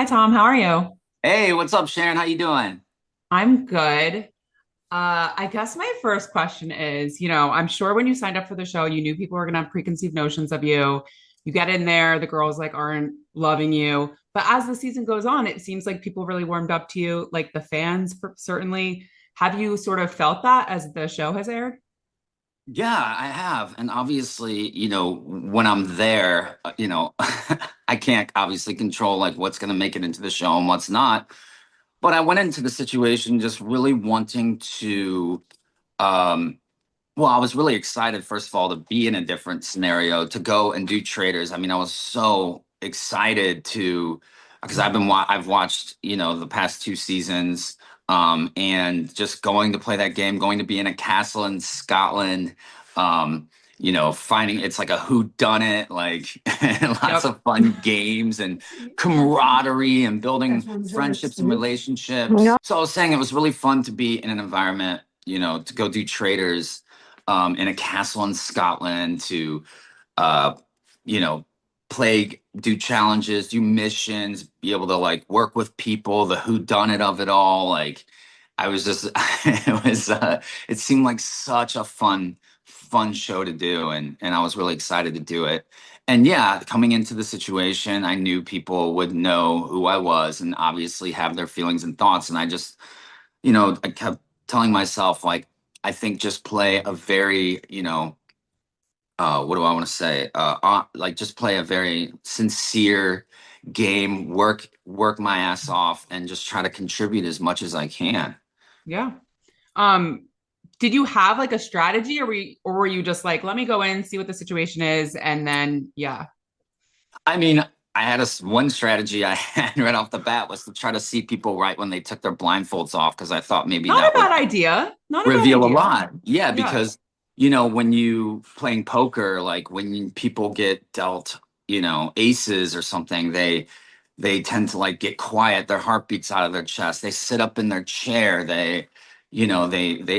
Hi, Tom. How are you? Hey, what's up, Sharon? How you doing? I'm good. I guess my first question is, I'm sure when you signed up for the show, you knew people were going to have preconceived notions of you. You get in there, the girls like aren't loving you. But as the season goes on, it seems like people really warmed up to you, like the fans certainly. Have you sort of felt that as the show has aired? Yeah, I have. And obviously, when I'm there, I can't obviously control like what's going to make it into the show and what's not. But I went into the situation just really wanting to, um, well, I was really excited, first of all, to be in a different scenario, to go and do Traitors. I mean, I was so excited to, because I've watched, the past two seasons, and just going to play that game, going to be in a castle in Scotland, finding it's like a who done it, like lots Yep. of fun games and camaraderie and building friendships and relationships. So I was saying it was really fun to be in an environment, to go do Traitors in a castle in Scotland to, uh, you know, do challenges, do missions, be able to like work with people, the who done it of it all. Like, I was just, it seemed like such a fun show to do, and I was really excited to do it. And yeah, coming into the situation, I knew people would know who I was and obviously have their feelings and thoughts. And I just, I kept telling myself, like, I think just play a very, what do I want to say? Like just play a very sincere game, work my ass off, and just try to contribute as much as I can. Yeah. Um, did you have like a strategy or were you just like, let me go in, see what the situation is, and then yeah. I mean, I had one strategy I had right off the bat was to try to see people right when they took their blindfolds off because I thought maybe Not a that would bad idea. Not a bad reveal a idea. lot. Yeah, Yeah. because when you playing poker, like when people get dealt, aces or something, they tend to like get quiet, their heart beats out of their chest, they sit up in their chair, they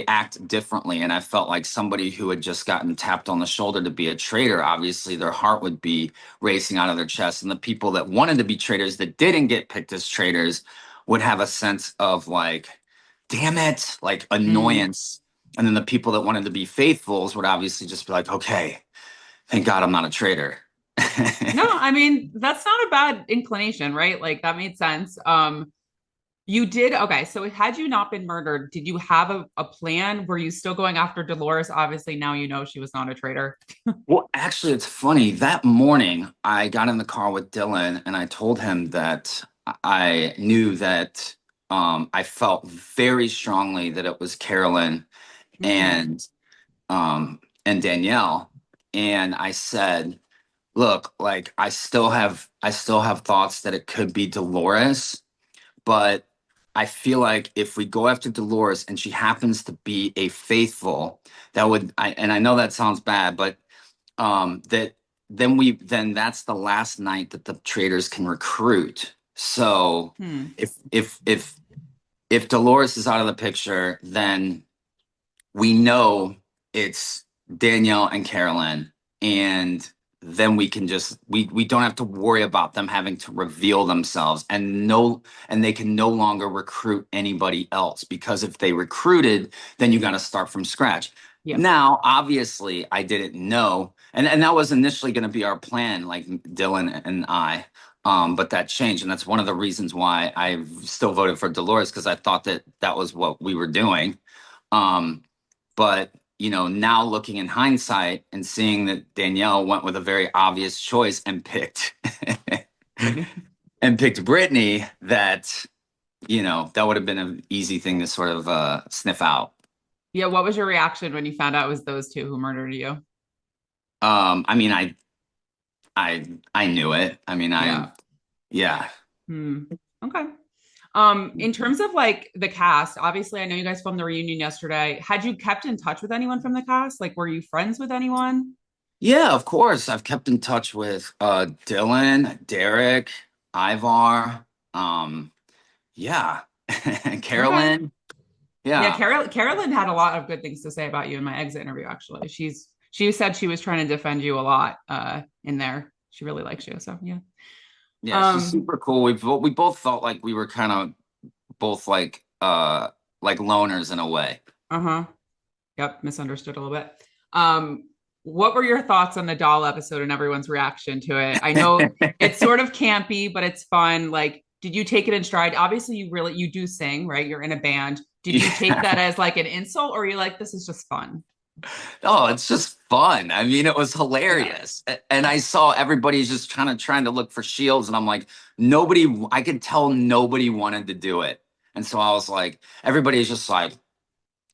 act differently. And I felt like somebody who had just gotten tapped on the shoulder to be a traitor, obviously their heart would be racing out of their chest. And the people that wanted to be traitors that didn't get picked as traitors would have a sense of like, damn it, like Mm. annoyance. And then the people that wanted to be faithfuls would obviously just be like, okay, thank God I'm not a traitor. No, I mean, that's not a bad inclination, right? Like that made sense. You did okay. So had you not been murdered, did you have a plan? Were you still going after Dolores? Obviously, now you know she was not a traitor. Well, actually, it's funny. That morning, I got in the car with Dylan and I told him that I knew that I felt very strongly that it was Carolyn Mm. and and Danielle. And I said, look, like I still have thoughts that it could be Dolores, but I feel like if we go after Dolores and she happens to be a faithful, and I know that sounds bad, but that then that's the last night that the traders can recruit. So Hmm. if Dolores is out of the picture, then we know it's Danielle and Carolyn, and then we can just we don't have to worry about them having to reveal themselves, and they can no longer recruit anybody else, because if they recruited, then you got to start from scratch. Yep. Now, obviously, I didn't know, and that was initially going to be our plan, like Dylan and I. But that changed, and that's one of the reasons why I still voted for Dolores, because I thought that that was what we were doing. Um, but now looking in hindsight and seeing that Danielle went with a very obvious choice and picked Brittany. and picked Brittany, that would have been an easy thing to sort of sniff out. Yeah, what was your reaction when you found out it was those two who murdered you? I mean, I knew it. I mean, Yeah. yeah. Hmm. Okay. In terms of like the cast, obviously I know you guys filmed the reunion yesterday. Had you kept in touch with anyone from the cast? Like, were you friends with anyone? Yeah, of course. I've kept in touch with Dylan, Derek, Ivar, um, yeah, Okay. Carolyn. Yeah, Yeah. Carolyn had a lot of good things to say about you in my exit interview, actually. She said she was trying to defend you a lot in there. She really likes you. So yeah. Yeah, she's Um, super cool. We both felt like we were kind of both like loners in a way. uh-huh. Yep, misunderstood a little bit. Um, what were your thoughts on the doll episode and everyone's reaction to it? I know it's sort of campy, but it's fun. Like, did you take it in stride? Obviously, you do sing, right? You're in a band. Did you take Yeah. that as like an insult, or are you like, this is just fun? Oh, it's just fun. I mean, it was Yeah. hilarious. And I saw everybody's just kind of trying to look for shields, and I'm like, nobody, I could tell nobody wanted to do it. And so I was like, everybody's just like,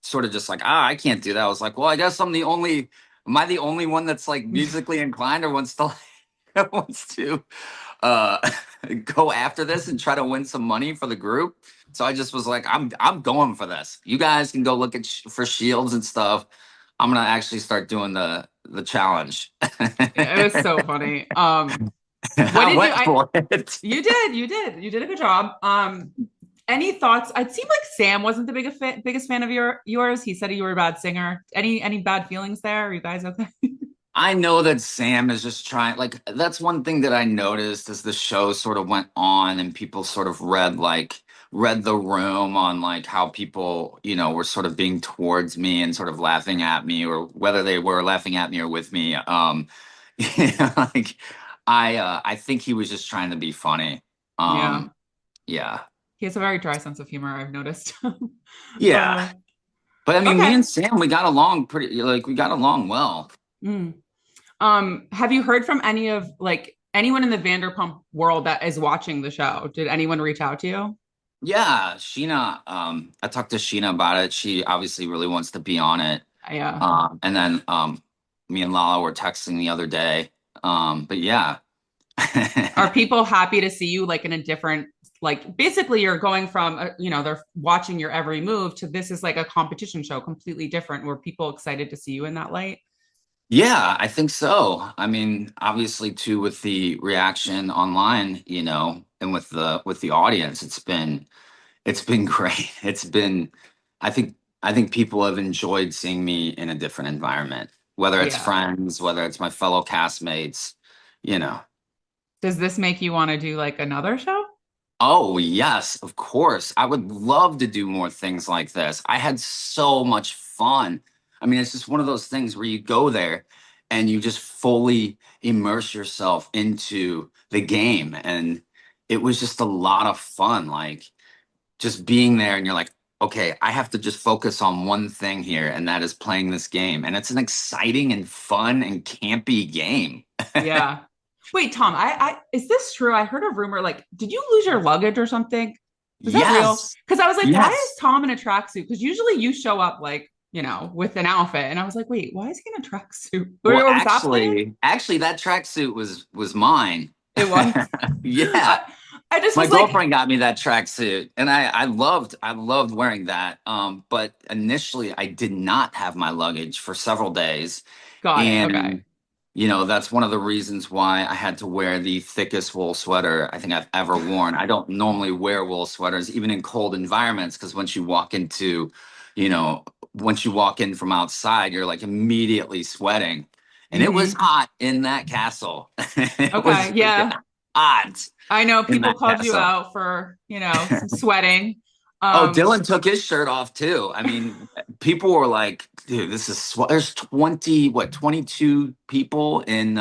sort of just like, I can't do that. I was like, well, I guess am I the only one that's like musically inclined or wants to wants to uh go after this and try to win some money for the group? So I just was like, I'm going for this. You guys can go look at for shields and stuff. I'm gonna actually start doing the challenge. It was so funny. What I did you went I for it. you did a good job. Any thoughts? It seemed like Sam wasn't the biggest fan of yours. He said you were a bad singer. Any bad feelings there? Are you guys okay? I know that Sam is just trying, like, that's one thing that I noticed as the show sort of went on and people sort of read the room on like how people, were sort of being towards me and sort of laughing at me, or whether they were laughing at me or with me. Like I think he was just trying to be funny. Yeah. Yeah. He has a very dry sense of humor, I've noticed. Yeah. uh, But I mean, me okay. and Sam, we got along we got along well. Mm. Have you heard from any of like anyone in the Vanderpump world that is watching the show? Did anyone reach out to you? Yeah, Sheena, I talked to Sheena about it. She obviously really wants to be on it. Yeah. And then me and Lala were texting the other day. But yeah. Are people happy to see you like in a different like basically you're going from they're watching your every move to this is like a competition show completely different. Were people excited to see you in that light? Yeah, I think so. I mean, obviously too with the reaction online, and with the audience, it's been great. I think I think people have enjoyed seeing me in a different environment, whether it's Yeah. friends, whether it's my fellow castmates, you know. Does this make you want to do like another show? Oh, yes, of course. I would love to do more things like this. I had so much fun. I mean, it's just one of those things where you go there and you just fully immerse yourself into the game. And it was just a lot of fun. Like just being there and you're like, okay, I have to just focus on one thing here, and that is playing this game. And it's an exciting and fun and campy game. Yeah. Wait, Tom, I is this true? I heard a rumor like, did you lose your luggage or something? Is that real? Yes. Because I was like, why is Yes. Tom in a tracksuit? Because usually you show up like, with an outfit. And I was like, wait, why is he in a tracksuit? Well, Or was that planned? actually, that tracksuit was mine. It was. Yeah, I just my was like, girlfriend got me that tracksuit, and I loved wearing that. But initially, I did not have my luggage for several days, got it. Okay. and that's one of the reasons why I had to wear the thickest wool sweater I think I've ever worn. I don't normally wear wool sweaters, even in cold environments, because you know, once you walk in from outside, you're like immediately sweating. And it was Hmm. hot in that castle. It was Okay. freaking Yeah. hot I know in people that called you castle. out for, some sweating. Oh, Um, Dylan took his shirt off too. I mean, people were like, dude, this is there's 22 people in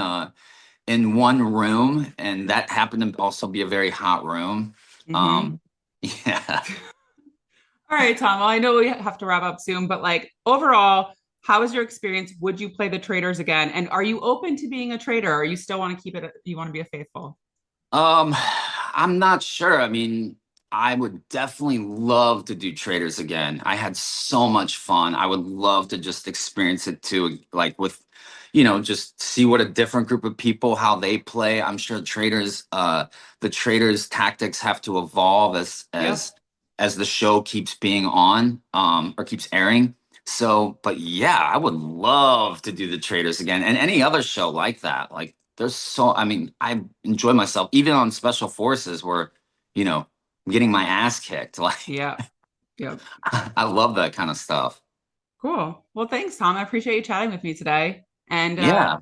one room, and that happened to also be a very hot room. mhm. Um, yeah. All right, Tom. Well, I know we have to wrap up soon, but like overall, how was your experience? Would you play the Traitors again? And are you open to being a traitor, or you still want to keep it? You want to be a faithful? Um, I'm not sure. I mean, I would definitely love to do Traders again. I had so much fun. I would love to just experience it too, like with, just see what a different group of people, how they play. I'm sure the traders tactics have to evolve Yep. as the show keeps being on, or keeps airing. So, but yeah, I would love to do the Traders again and any other show like that. Like I mean, I enjoy myself even on special forces where, I'm getting my ass kicked. Like Yeah. Yep. I love that kind of stuff. Cool. Well, thanks, Tom. I appreciate you chatting with me today. And Yeah.